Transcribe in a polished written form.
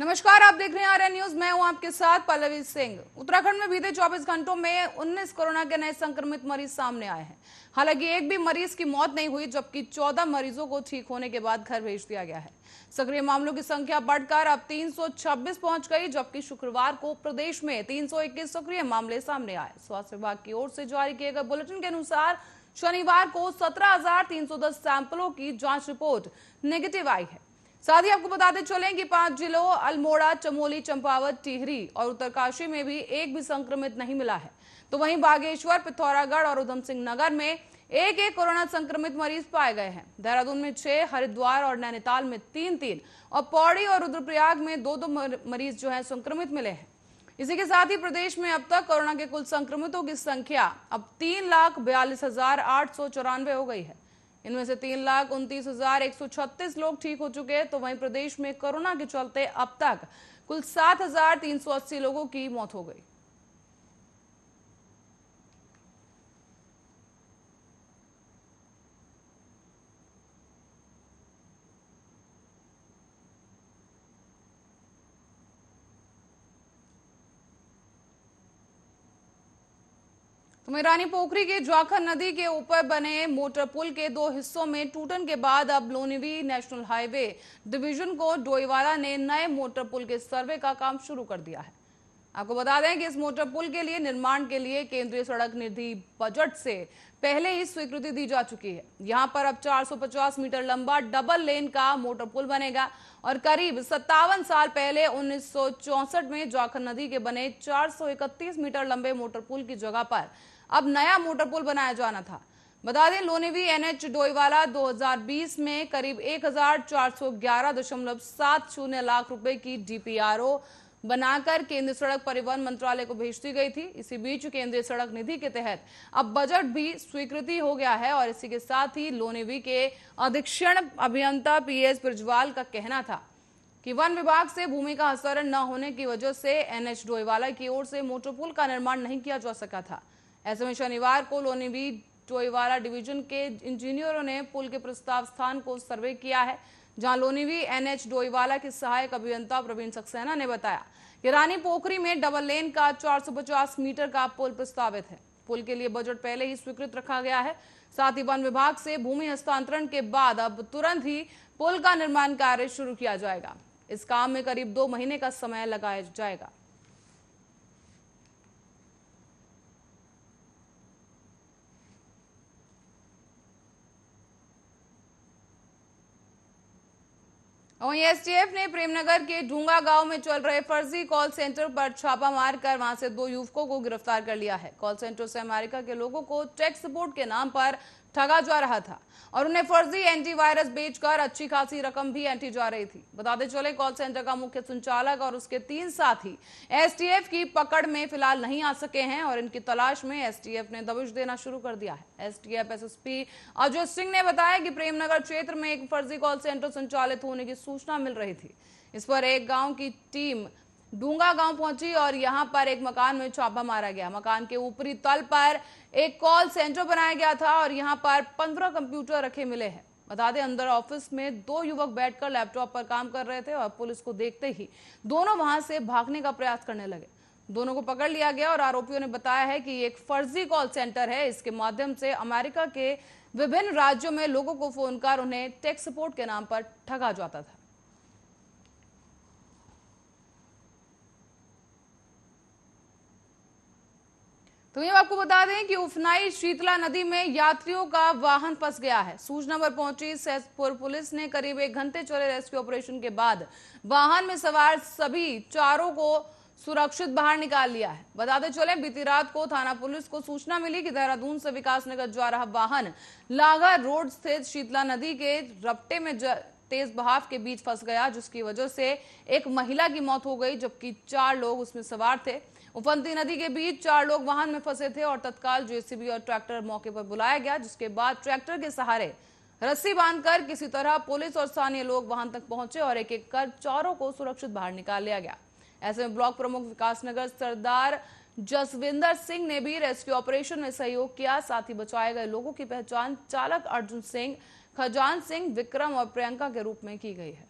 नमस्कार, आप देख रहे हैं आर्यन न्यूज। मैं हूं आपके साथ पल्लवी सिंह। उत्तराखंड में बीते 24 घंटों में 19 कोरोना के नए संक्रमित मरीज सामने आए हैं। हालांकि एक भी मरीज की मौत नहीं हुई, जबकि 14 मरीजों को ठीक होने के बाद घर भेज दिया गया है। सक्रिय मामलों की संख्या बढ़कर अब 326 पहुंच गई, जबकि शुक्रवार को प्रदेश में 321 सक्रिय मामले सामने आए। स्वास्थ्य विभाग की ओर से जारी किए गए बुलेटिन के अनुसार शनिवार को 17,310 सैंपलों की जांच रिपोर्ट नेगेटिव आई है। साथ ही आपको बताते चलें कि 5 जिलों अल्मोड़ा, चमोली, चंपावत, टिहरी और उत्तरकाशी में भी एक भी संक्रमित नहीं मिला है। तो वहीं बागेश्वर, पिथौरागढ़ और उधम सिंह नगर में एक एक कोरोना संक्रमित मरीज पाए गए हैं। देहरादून में 6, हरिद्वार और नैनीताल में 3-3 और पौड़ी और रुद्रप्रयाग में 2-2 मरीज जो है संक्रमित मिले हैं। इसी के साथ ही प्रदेश में अब तक कोरोना के कुल संक्रमितों की संख्या अब 3,42,894 हो गई है। इनमें से 3,29,136 लोग ठीक हो चुके हैं। तो वहीं प्रदेश में कोरोना के चलते अब तक कुल 7,380 लोगों की मौत हो गई। रानी पोखरी के ज्वाखर नदी के ऊपर बने मोटर पुल के 2 हिस्सों में टूटन के बाद अब लोनिवी नेशनल हाईवे डिवीजन को डोईवाला ने नए मोटर पुल के सर्वे का काम शुरू कर दिया है। आपको बता दें कि इस मोटर पुल के लिए निर्माण के लिए केंद्रीय सड़क निधि बजट से पहले ही स्वीकृति दी जा चुकी है। यहां पर अब 450 मीटर लंबा डबल लेन का मोटर पुल बनेगा और करीब 57 साल पहले 1964 में ज्वाखर नदी के बने 431 मीटर लंबे मोटर पुल की जगह पर अब नया मोटर पुल बनाया जाना था। बता दें, लोनिवी एनएच डोईवाला 2020 में करीब 1,411.70 लाख रुपए की डीपीआरओ बनाकर केंद्रीय सड़क परिवहन मंत्रालय को भेज दी गई थी। इसी बीच केंद्रीय सड़क निधि के तहत अब बजट भी स्वीकृति हो गया है और इसी के साथ ही लोनिवी के अधीक्षण अभियंता पीएस ब्रिजवाल का कहना था कि वन विभाग से भूमि का हस्तांतरण न होने की वजह से एनएच डोईवाला की ओर से मोटर पुल का निर्माण नहीं किया जा सका था। ऐसे में शनिवार को लोनिवी डोईवाला डिवीजन के इंजीनियरों ने पुल के प्रस्ताव स्थान को सर्वे किया है, जहां लोनिवी एनएच डोईवाला के सहायक अभियंता प्रवीण सक्सेना ने बताया कि रानी पोखरी में डबल लेन का 450 मीटर का पुल प्रस्तावित है। पुल के लिए बजट पहले ही स्वीकृत रखा गया है। साथ ही वन विभाग से भूमि हस्तांतरण के बाद अब तुरंत ही पुल का निर्माण कार्य शुरू किया जाएगा। इस काम में करीब 2 महीने का समय लगाया जाएगा। वहीं एसटीएफ ने प्रेमनगर के ढूंगा गांव में चल रहे फर्जी कॉल सेंटर पर छापा मारकर वहां से 2 युवकों को गिरफ्तार कर लिया है। कॉल सेंटर से अमेरिका के लोगों को टेक्स सपोर्ट के नाम पर ठगा जा रहा था और उन्हें फर्जी एंटीवायरस बेचकर अच्छी खासी रकम भी ऐंठी जा रही थी। बताते चले, कॉल सेंटर का मुख्य संचालक और उसके 3 साथी एसटीएफ की पकड़ में फिलहाल नहीं आ सके हैं और इनकी तलाश में एसटीएफ ने दबिश देना शुरू कर दिया है। एसटीएफ एसएसपी अजय सिंह ने बताया कि प्रेमनगर क्षेत्र में एक फर्जी कॉल सेंटर संचालित होने की सूचना मिल रही थी। इस पर एक गांव की टीम डूंगा गांव पहुंची और यहां पर एक मकान में छापा मारा गया। मकान के ऊपरी तल पर एक कॉल सेंटर बनाया गया था और यहां पर 15 कंप्यूटर रखे मिले हैं। बता दें, अंदर ऑफिस में 2 युवक बैठकर लैपटॉप पर काम कर रहे थे और पुलिस को देखते ही दोनों वहां से भागने का प्रयास करने लगे। दोनों को पकड़ लिया गया और आरोपियों ने बताया है कि एक फर्जी कॉल सेंटर है। इसके माध्यम से अमेरिका के विभिन्न राज्यों में लोगों को फोन कर उन्हें टेक्स सपोर्ट के नाम पर ठगा जाता था। तो ये आपको बता दें कि उफनाई शीतला नदी में यात्रियों का वाहन फंस गया है। सूचना पर पहुंची सैदपुर पुलिस ने करीब 1 घंटे चले रेस्क्यू ऑपरेशन के बाद वाहन में सवार सभी 4 को सुरक्षित बाहर निकाल लिया है। बताते चले, बीती रात को थाना पुलिस को सूचना मिली कि देहरादून से विकासनगर जा रहा वाहन लागा रोड स्थित शीतला नदी के रपटे में तेज बहाव के बीच फंस गया, जिसकी वजह से एक महिला की मौत हो गई, जबकि 4 लोग उसमें सवार थे। उफनती नदी के बीच 4 लोग वाहन में फंसे थे और तत्काल जेसीबी और ट्रैक्टर मौके पर बुलाया गया, जिसके बाद ट्रैक्टर के सहारे रस्सी बांधकर किसी तरह पुलिस और स्थानीय लोग वाहन तक पहुंचे और एक एक कर 4 को सुरक्षित बाहर निकाल लिया गया। ऐसे में ब्लॉक प्रमुख विकासनगर सरदार जसविंदर सिंह ने भी रेस्क्यू ऑपरेशन में सहयोग किया। साथ ही बचाए गए लोगों की पहचान चालक अर्जुन सिंह, खजान सिंह, विक्रम और प्रियंका के रूप में की गई है।